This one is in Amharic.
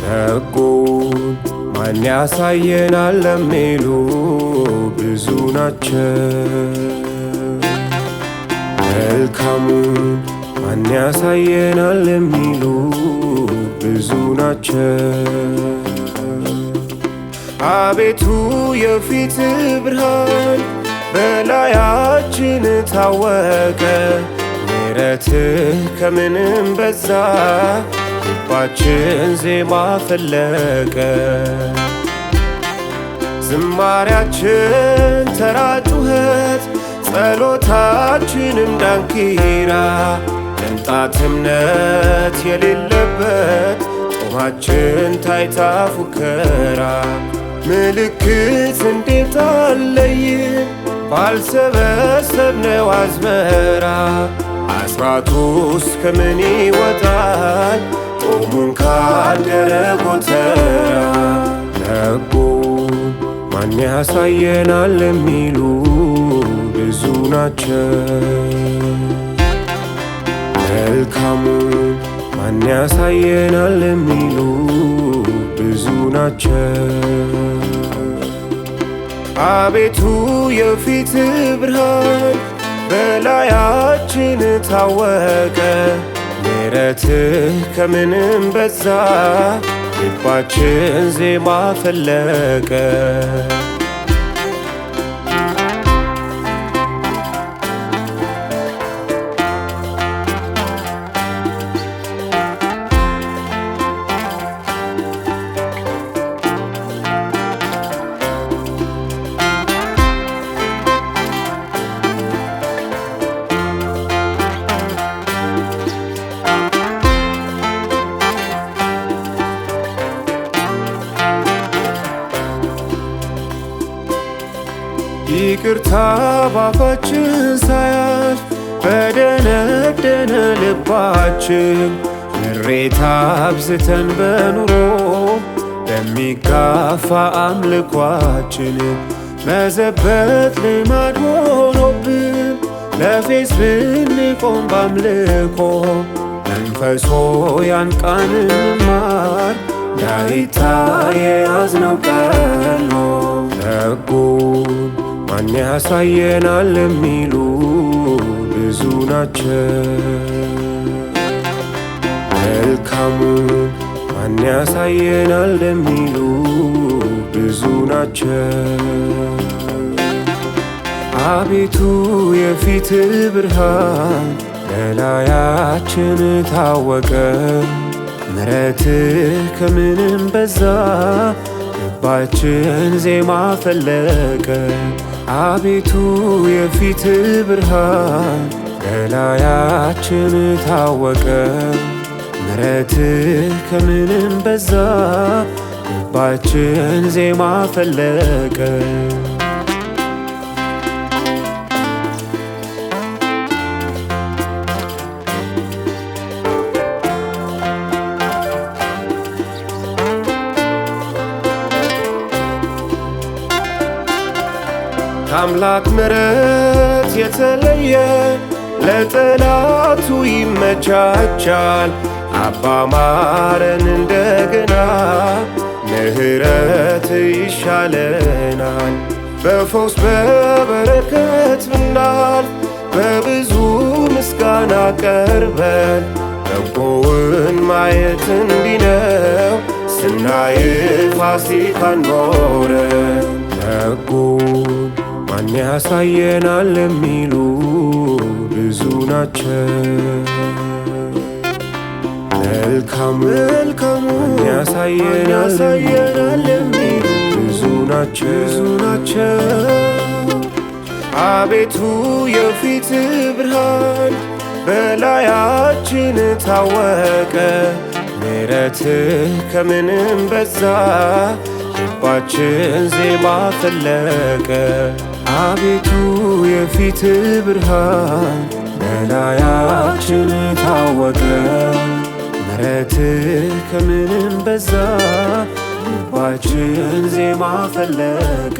ሕጉን ማን ያሳየናል ለሚሉ ብዙ ናቸው። መልካሙን ማን ያሳየናል ለሚሉ ብዙ ናቸው። አቤቱ የፊት ብርሃን በላያችን ታወቀ፣ ምሕረትህ ከምንም በዛ፣ ልባችን ዜማ ፈለቀ። ዝማሪያችን ተራ ጩኸት፣ ጸሎታችንም ዳንኪራ፣ ቅንጣት እምነት የሌለበት ጦማችን ታይታ ፉከራ። ምልክት እንዴት አለይን ባልሰበሰብነው አዝመራ፣ አስራቱስ ከምን ይወጣል ጦሙን ካደረ ጎተራ። ሕጉን ማን ያሳየናል ለሚሉ ብዙ ናቸው። መልካሙን ማን ያሳየናል ለሚሉ ብዙ ናቸው። አቤቱ የፊት ብርሃን በላያችን ታወቀ፣ ምሕረትህ ከምንም በዛ፣ ልባችን ዜማ ፈለቀ። ይቅርታ ባፋችን ሳያልፍ በደነደነ ልባችን፣ ምሬት አብዝተን በኑሮ በሚጋፋ አምልኳችን፣ መዘበት ልማድ ሆኖብን ለፌስ ብንቆም ባምልኮ፣ መንፈሶ ያንቃን እንማር እንዳይታይ የያዝነው ቀሎ። ሕጉን ማን ያሳየናል ለሚሉ ብዙ ናቸው። መልካሙን ማን ያሳየናል ለሚሉ ብዙ ናቸው። አቤቱ የፊት ብርሃን በላያችን ታወቀ፣ ምሕረትህ ከምንም በዛ፣ ልባችን ዜማ ፈለቀ። አቤቱ የፊት ብርሃን በላያችን ታወቀ፣ ምሕረትህ ከምንም በዛ፣ ልባችን ዜማ ፈለቀ። ከአምላክ ምሕረት የተለየ ለጠላቱ ይመቻቻል። አባ ማረን እንደገና ምሕረት ይሻለናል። በፈውስ በበረከት ብናልፍ በብዙ ምስጋና ቀርበን፣ በጎውን ማየት እንዲህ ነው ስናይ ፋሲካን ኖረን። ሕጉን ማን ያሳየናል ለሚሉ ብዙ ናቸው። መልካሙን ማን ያሳየናል ለሚሉ ብዙ ናቸው። አቤቱ የፊት ብርሃን በላያችን ታወቀ፣ ምሕረትህ ከምንም በዛ፣ ልባችን ዜማ ፈለቀ። አቤቱ የፊት ብርሃን በላያችን ታወቀ። ምሕረትህ ከምንም በዛ ልባችን ዜማ ፈለቀ።